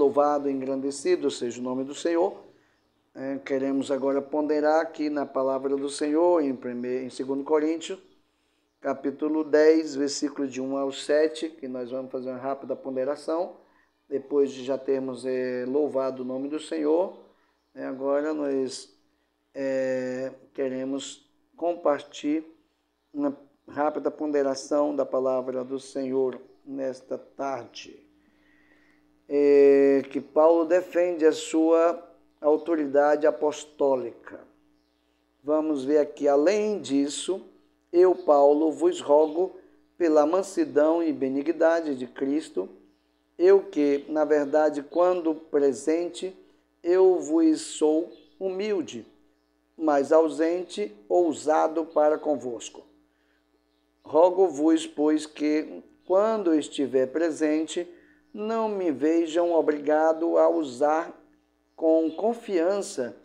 louvado e engrandecido seja o nome do Senhor. Queremos agora ponderar aqui na palavra do Senhor, em 2 Coríntios, capítulo 10, versículo de 1 ao 7, que nós vamos fazer uma rápida ponderação, depois de já termos louvado o nome do Senhor. Agora nós queremos compartilhar uma rápida ponderação da palavra do Senhor nesta tarde. Que Paulo defende a sua autoridade apostólica. Vamos ver aqui, além disso, eu, Paulo, vos rogo pela mansidão e benignidade de Cristo, eu que, na verdade, quando presente, eu vos sou humilde, mas ausente, ousado para convosco. Rogo-vos, pois, que, quando estiver presente, não me vejam obrigado a usar com confiança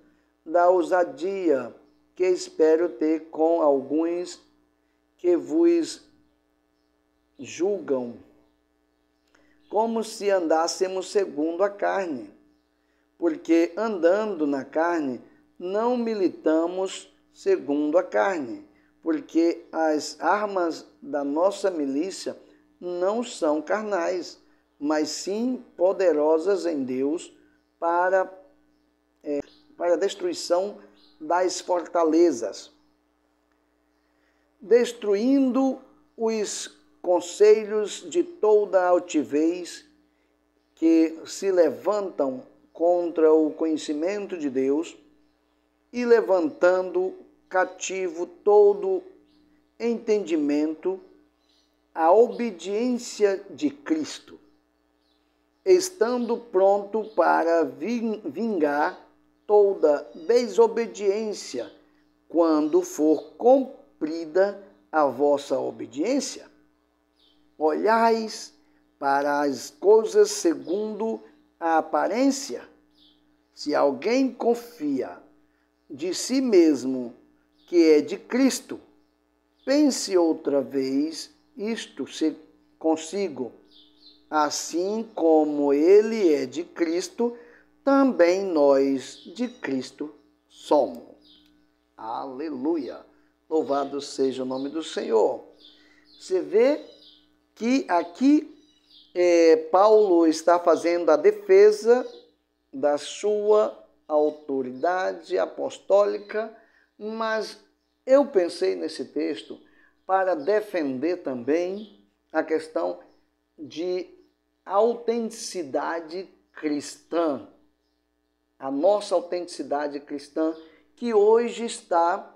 da ousadia que espero ter com alguns que vos julgam, como se andássemos segundo a carne, porque andando na carne não militamos segundo a carne, porque as armas da nossa milícia não são carnais, mas sim poderosas em Deus para a destruição das fortalezas, destruindo os conselhos de toda altivez que se levantam contra o conhecimento de Deus e levantando cativo todo entendimento à obediência de Cristo, estando pronto para vingar toda desobediência quando for cumprida a vossa obediência. Olhais para as coisas segundo a aparência. Se alguém confia de si mesmo que é de Cristo, pense outra vez isto consigo. Assim como ele é de Cristo, também nós de Cristo somos. Aleluia! Louvado seja o nome do Senhor. Você vê que aqui Paulo está fazendo a defesa da sua autoridade apostólica, mas eu pensei nesse texto para defender também a questão de autenticidade cristã, a nossa autenticidade cristã, que hoje está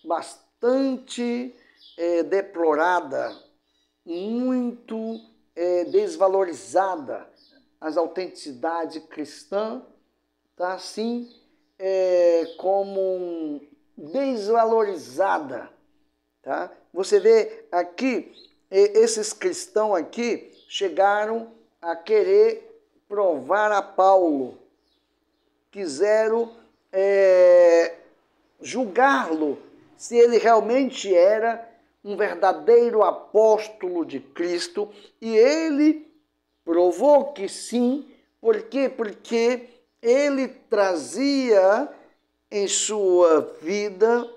bastante deplorada, muito desvalorizada. A autenticidade cristã está assim como desvalorizada. Tá? Você vê aqui, esses cristãos aqui chegaram a querer provar a Paulo, quiseram julgá-lo, se ele realmente era um verdadeiro apóstolo de Cristo, e ele provou que sim. Por quê? Porque ele trazia em sua vida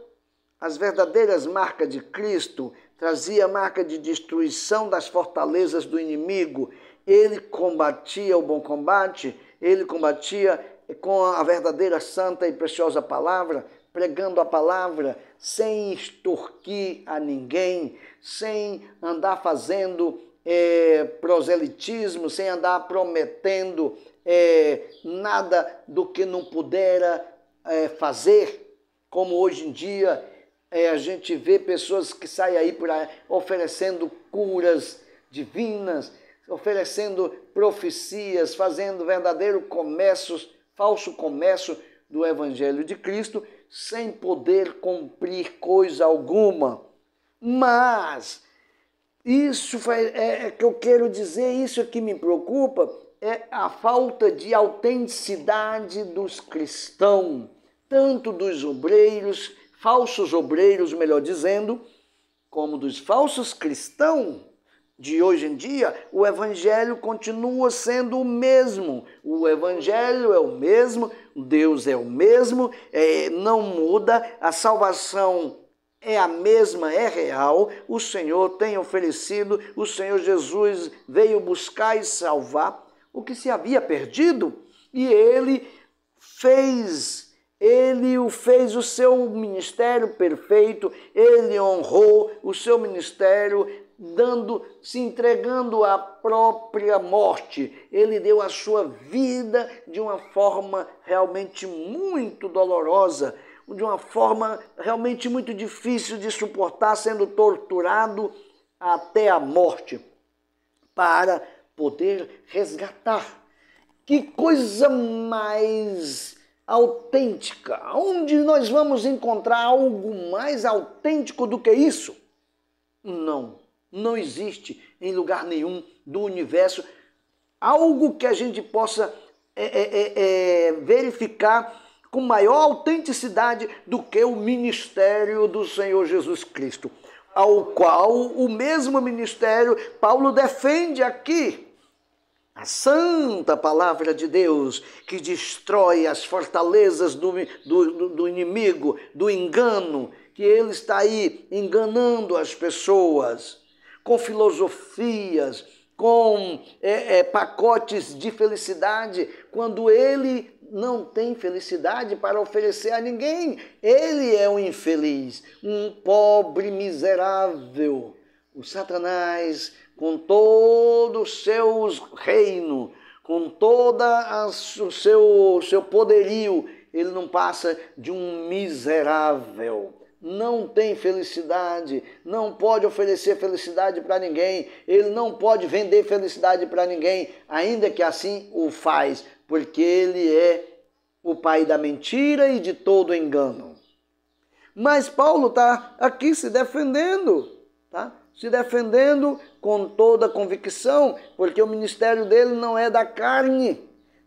as verdadeiras marcas de Cristo, trazia a marca de destruição das fortalezas do inimigo. Ele combatia o bom combate, ele combatia com a verdadeira santa e preciosa palavra, pregando a palavra sem extorquir a ninguém, sem andar fazendo proselitismo, sem andar prometendo nada do que não pudera fazer, como hoje em dia a gente vê pessoas que saem aí por aí oferecendo curas divinas, oferecendo profecias, fazendo verdadeiro comércio, falso comércio do Evangelho de Cristo, sem poder cumprir coisa alguma. Mas isso que eu quero dizer, isso que me preocupa, é a falta de autenticidade dos cristãos, tanto dos obreiros, falsos obreiros, melhor dizendo, como dos falsos cristãos, de hoje em dia, o evangelho continua sendo o mesmo. O evangelho é o mesmo, Deus é o mesmo, não muda, a salvação é a mesma, é real, o Senhor tem oferecido, o Senhor Jesus veio buscar e salvar o que se havia perdido, e ele fez o seu ministério perfeito, ele honrou o seu ministério, se entregando à própria morte. Ele deu a sua vida de uma forma realmente muito dolorosa, de uma forma realmente muito difícil de suportar, sendo torturado até a morte, para poder resgatar. Que coisa mais autêntica! Onde nós vamos encontrar algo mais autêntico do que isso? Não existe em lugar nenhum do universo algo que a gente possa verificar com maior autenticidade do que o ministério do Senhor Jesus Cristo, ao qual o mesmo ministério Paulo defende aqui. A santa palavra de Deus, que destrói as fortalezas do inimigo, do engano, que ele está aí enganando as pessoas com filosofias, com pacotes de felicidade, quando ele não tem felicidade para oferecer a ninguém. Ele é um infeliz, um pobre miserável. O Satanás, com todo o seu reino, com todo o seu poderio, ele não passa de um miserável. Não tem felicidade, não pode oferecer felicidade para ninguém, ele não pode vender felicidade para ninguém, ainda que assim o faz, porque ele é o pai da mentira e de todo engano. Mas Paulo está aqui se defendendo, tá? Se defendendo com toda a convicção, porque o ministério dele não é da carne,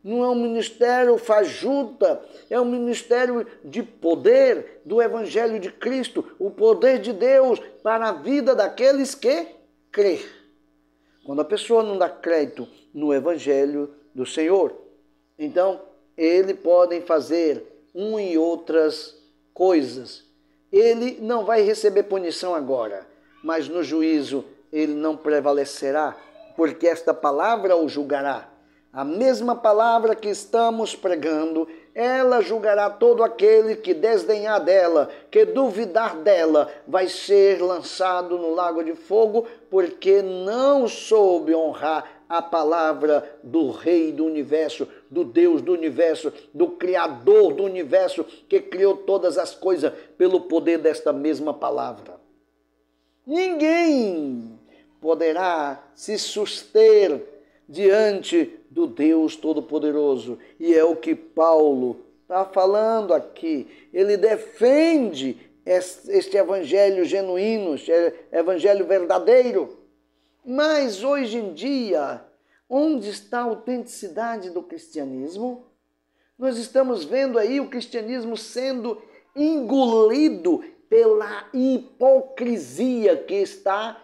não é um ministério fajuta, é um ministério de poder do Evangelho de Cristo, o poder de Deus para a vida daqueles que crê. Quando a pessoa não dá crédito no Evangelho do Senhor, então eles podem fazer e outras coisas. Ele não vai receber punição agora, mas no juízo ele não prevalecerá, porque esta palavra o julgará. A mesma palavra que estamos pregando, ela julgará todo aquele que desdenhar dela, que duvidar dela, vai ser lançado no lago de fogo, porque não soube honrar a palavra do Rei do Universo, do Deus do Universo, do Criador do Universo, que criou todas as coisas pelo poder desta mesma palavra. Ninguém poderá se suster diante do Deus Todo-Poderoso. E é o que Paulo está falando aqui. Ele defende este evangelho genuíno, este evangelho verdadeiro. Mas hoje em dia, onde está a autenticidade do cristianismo? Nós estamos vendo aí o cristianismo sendo engolido pela hipocrisia que está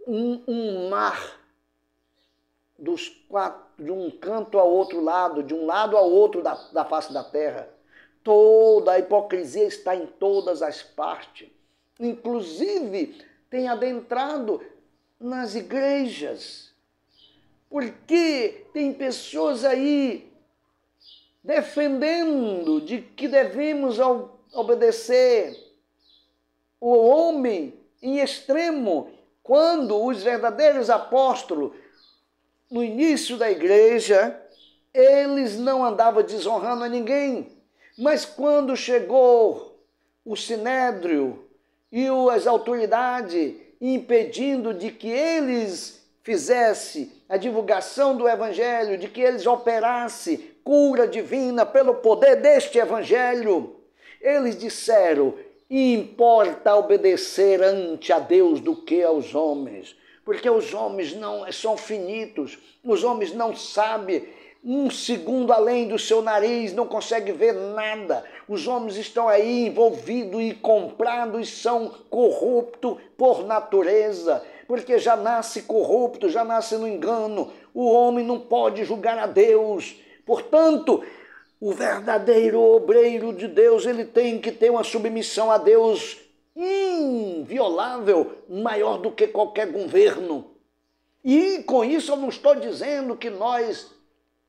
um mar de um canto ao outro lado, de um lado ao outro da face da terra. Toda a hipocrisia está em todas as partes. Inclusive, tem adentrado nas igrejas. Porque tem pessoas aí defendendo de que devemos obedecer o homem em extremo, quando os verdadeiros apóstolos, no início da igreja, eles não andavam desonrando a ninguém. Mas quando chegou o Sinédrio e as autoridades impedindo de que eles fizessem a divulgação do evangelho, de que eles operassem cura divina pelo poder deste evangelho, eles disseram: importa obedecer ante a Deus do que aos homens. Porque os homens não são finitos, os homens não sabem um segundo além do seu nariz, não conseguem ver nada. Os homens estão aí envolvidos e comprados e são corruptos por natureza. porque já nasce corrupto, já nasce no engano. O homem não pode julgar a Deus. Portanto, o verdadeiro obreiro de Deus, ele tem que ter uma submissão a Deus inviolável, maior do que qualquer governo. E com isso eu não estou dizendo que nós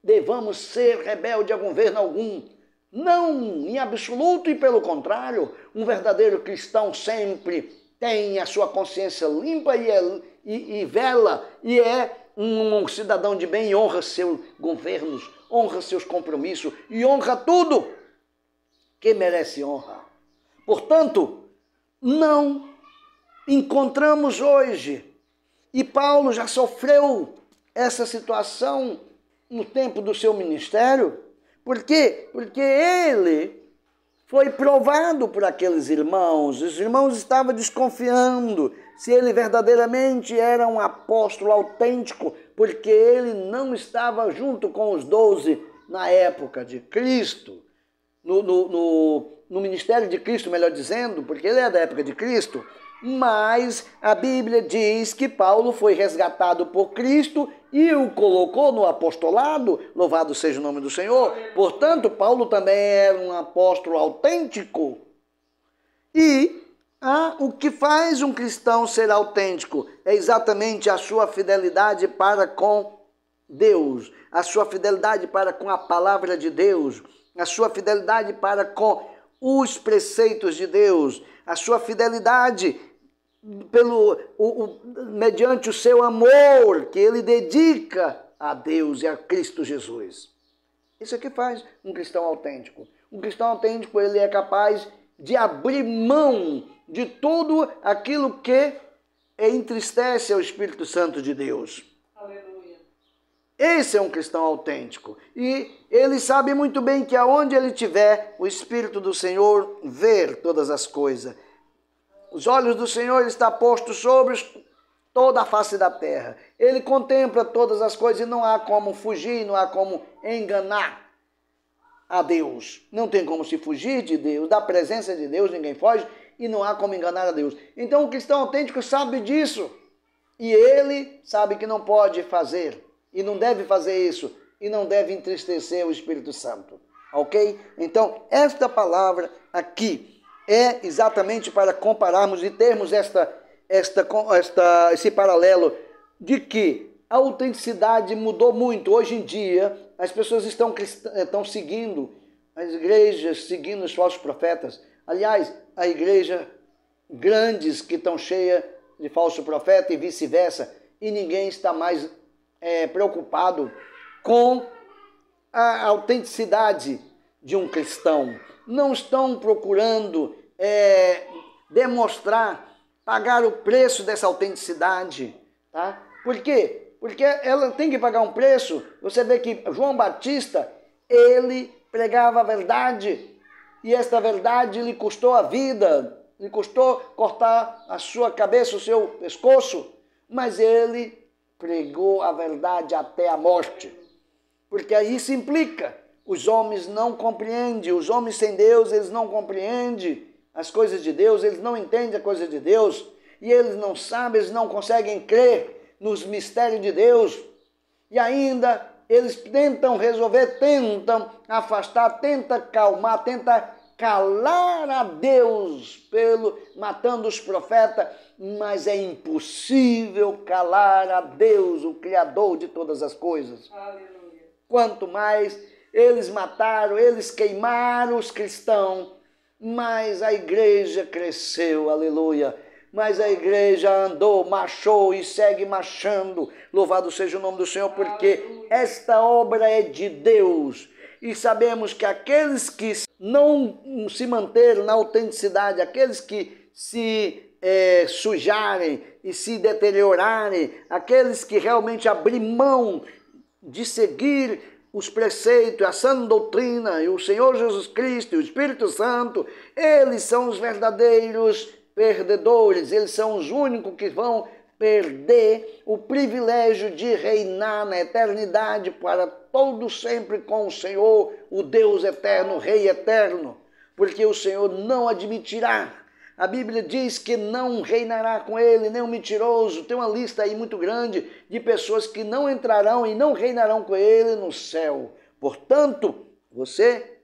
devamos ser rebelde a governo algum. Não, em absoluto, e pelo contrário, um verdadeiro cristão sempre tem a sua consciência limpa e vela, e é um cidadão de bem, e honra seus governos, honra seus compromissos e honra tudo que merece honra. Portanto, não encontramos hoje, e Paulo já sofreu essa situação no tempo do seu ministério. Por quê? Porque ele foi provado por aqueles irmãos. Os irmãos estavam desconfiando se ele verdadeiramente era um apóstolo autêntico, porque ele não estava junto com os 12 na época de Cristo, no ministério de Cristo, melhor dizendo, porque ele é da época de Cristo. Mas a Bíblia diz que Paulo foi resgatado por Cristo e o colocou no apostolado, louvado seja o nome do Senhor. Portanto, Paulo também era um apóstolo autêntico. E o que faz um cristão ser autêntico é exatamente a sua fidelidade para com Deus, a sua fidelidade para com a palavra de Deus, a sua fidelidade para com os preceitos de Deus, a sua fidelidade mediante o seu amor que ele dedica a Deus e a Cristo Jesus. Isso é que faz um cristão autêntico. Um cristão autêntico, ele é capaz de abrir mão de tudo aquilo que entristece ao Espírito Santo de Deus. Aleluia. Esse é um cristão autêntico. E ele sabe muito bem que aonde ele estiver, o Espírito do Senhor vê todas as coisas. Os olhos do Senhor estão postos sobre toda a face da terra. Ele contempla todas as coisas e não há como fugir, não há como enganar a Deus. Não tem como se fugir de Deus, da presença de Deus ninguém foge e não há como enganar a Deus. Então o cristão autêntico sabe disso e ele sabe que não pode fazer e não deve fazer isso e não deve entristecer o Espírito Santo. Ok? Então esta palavra aqui é exatamente para compararmos e termos esse paralelo de que a autenticidade mudou muito. Hoje em dia, as pessoas estão seguindo as igrejas, seguindo os falsos profetas. Aliás, a igreja grandes que estão cheias de falso profeta e vice-versa, e ninguém está mais preocupado com a autenticidade de um cristão. Não estão procurando demonstrar, pagar o preço dessa autenticidade. Tá? Por quê? Porque ela tem que pagar um preço. Você vê que João Batista, ele pregava a verdade, e esta verdade lhe custou a vida, lhe custou cortar a sua cabeça, o seu pescoço, mas ele pregou a verdade até a morte. Porque aí se implica. Os homens não compreendem, os homens sem Deus, eles não compreendem as coisas de Deus, eles não entendem a coisa de Deus, e eles não sabem, eles não conseguem crer nos mistérios de Deus, e ainda eles tentam resolver, tentam afastar, tentam calmar, tentam calar a Deus, matando os profetas, mas é impossível calar a Deus, o Criador de todas as coisas. Aleluia. Quanto mais eles mataram, eles queimaram os cristãos, mas a igreja cresceu, aleluia. Mas a igreja andou, marchou e segue marchando. Louvado seja o nome do Senhor, porque esta obra é de Deus. E sabemos que aqueles que não se manteram na autenticidade, aqueles que se sujarem e se deteriorarem, aqueles que realmente abrir mão de seguir os preceitos, a sã doutrina, e o Senhor Jesus Cristo, e o Espírito Santo, eles são os verdadeiros perdedores, eles são os únicos que vão perder o privilégio de reinar na eternidade para todo sempre com o Senhor, o Deus eterno, o Rei eterno, porque o Senhor não admitirá A Bíblia diz que não reinará com ele nem um mentiroso. Tem uma lista aí muito grande de pessoas que não entrarão e não reinarão com ele no céu. Portanto, você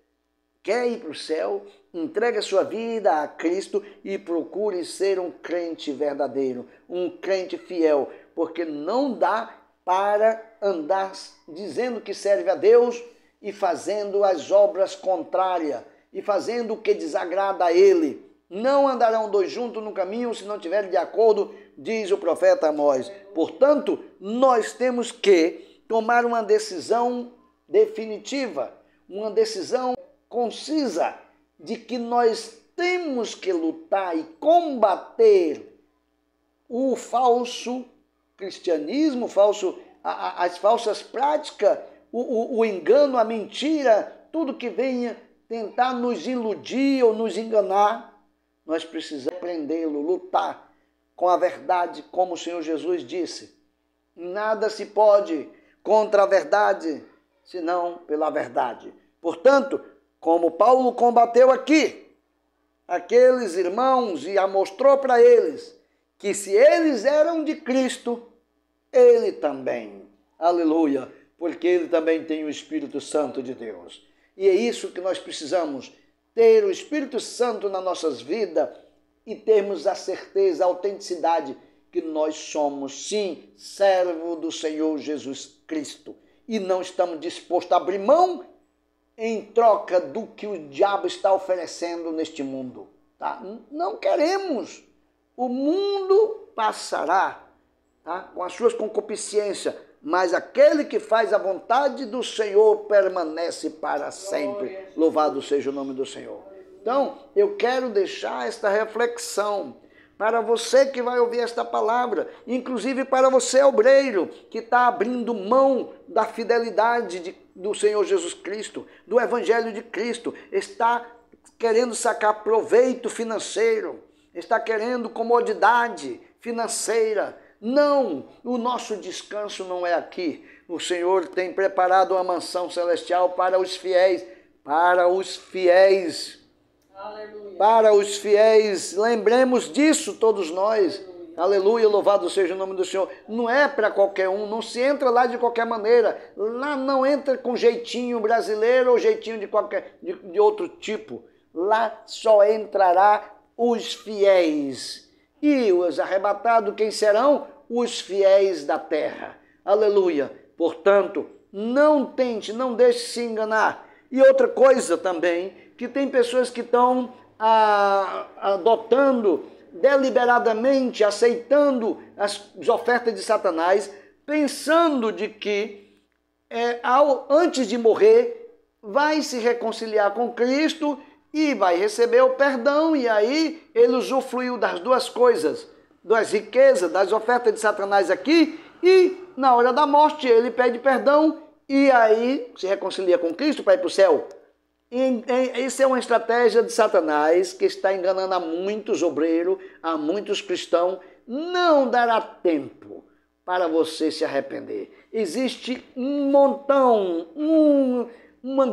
quer ir para o céu? Entregue a sua vida a Cristo e procure ser um crente verdadeiro, um crente fiel, porque não dá para andar dizendo que serve a Deus e fazendo as obras contrárias e fazendo o que desagrada a Ele. Não andarão dois juntos no caminho se não estiverem de acordo, diz o profeta Amós. Portanto, nós temos que tomar uma decisão definitiva, uma decisão concisa, de que nós temos que lutar e combater o falso cristianismo, as falsas práticas, o engano, a mentira, tudo que venha tentar nos iludir ou nos enganar. Nós precisamos aprendê-lo, lutar com a verdade, como o Senhor Jesus disse. Nada se pode contra a verdade, senão pela verdade. Portanto, como Paulo combateu aqui, aqueles irmãos e mostrou para eles que se eles eram de Cristo, ele também. Aleluia, porque ele também tem o Espírito Santo de Deus. E é isso que nós precisamos, ter o Espírito Santo nas nossas vidas e termos a certeza, a autenticidade que nós somos, sim, servo do Senhor Jesus Cristo. E não estamos dispostos a abrir mão em troca do que o diabo está oferecendo neste mundo. Tá? Não queremos. O mundo passará, tá? Com as suas concupiscências, mas aquele que faz a vontade do Senhor permanece para sempre. Louvado seja o nome do Senhor. Então, eu quero deixar esta reflexão para você que vai ouvir esta palavra, inclusive para você, obreiro, que está abrindo mão da fidelidade do Senhor Jesus Cristo, do Evangelho de Cristo, está querendo sacar proveito financeiro, está querendo comodidade financeira. Não, o nosso descanso não é aqui. O Senhor tem preparado uma mansão celestial para os fiéis, para os fiéis. Aleluia. Para os fiéis, lembremos disso todos nós. Aleluia, louvado seja o nome do Senhor. Não é para qualquer um, não se entra lá de qualquer maneira. Lá não entra com jeitinho brasileiro ou jeitinho de outro tipo. Lá só entrará os fiéis. E os arrebatados, quem serão? Os fiéis da terra. Aleluia. Portanto, não tente, não deixe se enganar. E outra coisa também, que tem pessoas que estão adotando deliberadamente, aceitando as ofertas de Satanás, pensando de que antes de morrer vai se reconciliar com Cristo e vai receber o perdão, e aí ele usufruiu das duas coisas, das riquezas, das ofertas de Satanás aqui, e na hora da morte ele pede perdão e aí se reconcilia com Cristo para ir para o céu. Isso é uma estratégia de Satanás que está enganando a muitos obreiros, a muitos cristãos. Não dará tempo para você se arrepender. Existe um montão, uma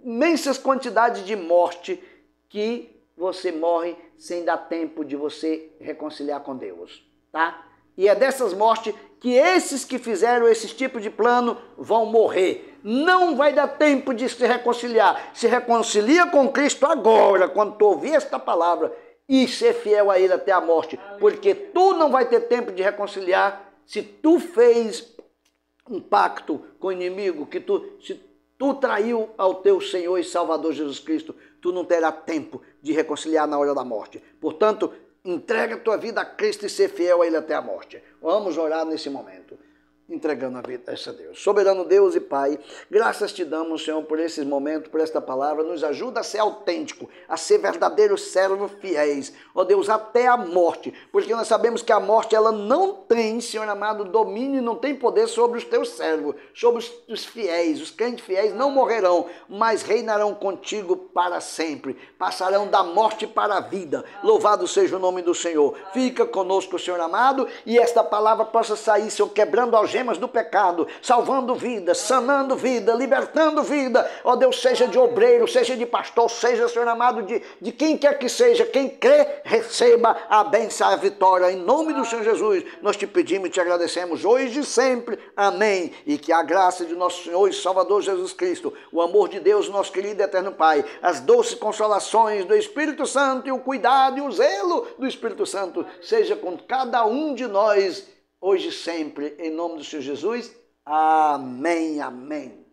imensa quantidade de morte que você morre sem dar tempo de você reconciliar com Deus, tá? E é dessas mortes que esses que fizeram esse tipo de plano vão morrer. Não vai dar tempo de se reconciliar. Se reconcilia com Cristo agora, quando tu ouvir esta palavra, e ser fiel a Ele até a morte. Porque tu não vai ter tempo de reconciliar se tu fez um pacto com o inimigo, se tu traiu ao teu Senhor e Salvador Jesus Cristo, tu não terá tempo de reconciliar na hora da morte. Portanto, entrega a tua vida a Cristo e ser fiel a Ele até a morte. Vamos orar nesse momento, entregando a vida a Deus. Soberano Deus e Pai, graças te damos, Senhor, por esses momentos, por esta palavra. Nos ajuda a ser autêntico, a ser verdadeiros servos fiéis, ó Deus, até a morte. Porque nós sabemos que a morte, ela não tem, Senhor amado, domínio e não tem poder sobre os teus servos, sobre os fiéis. Os crentes fiéis não morrerão, mas reinarão contigo para sempre. Passarão da morte para a vida. Louvado seja o nome do Senhor. Fica conosco, Senhor amado, e esta palavra possa sair, Senhor, quebrando algemas do pecado, salvando vida, sanando vida, libertando vida. Ó Deus, seja de obreiro, seja de pastor, seja, Senhor amado, de quem quer que seja, quem crê, receba a bênção, a vitória. Em nome do Senhor Jesus, nós te pedimos e te agradecemos hoje e sempre. Amém. E que a graça de nosso Senhor e Salvador Jesus Cristo, o amor de Deus, nosso querido e eterno Pai, as doces consolações do Espírito Santo e o cuidado e o zelo do Espírito Santo seja com cada um de nós, hoje e sempre, em nome do Senhor Jesus. Amém, amém.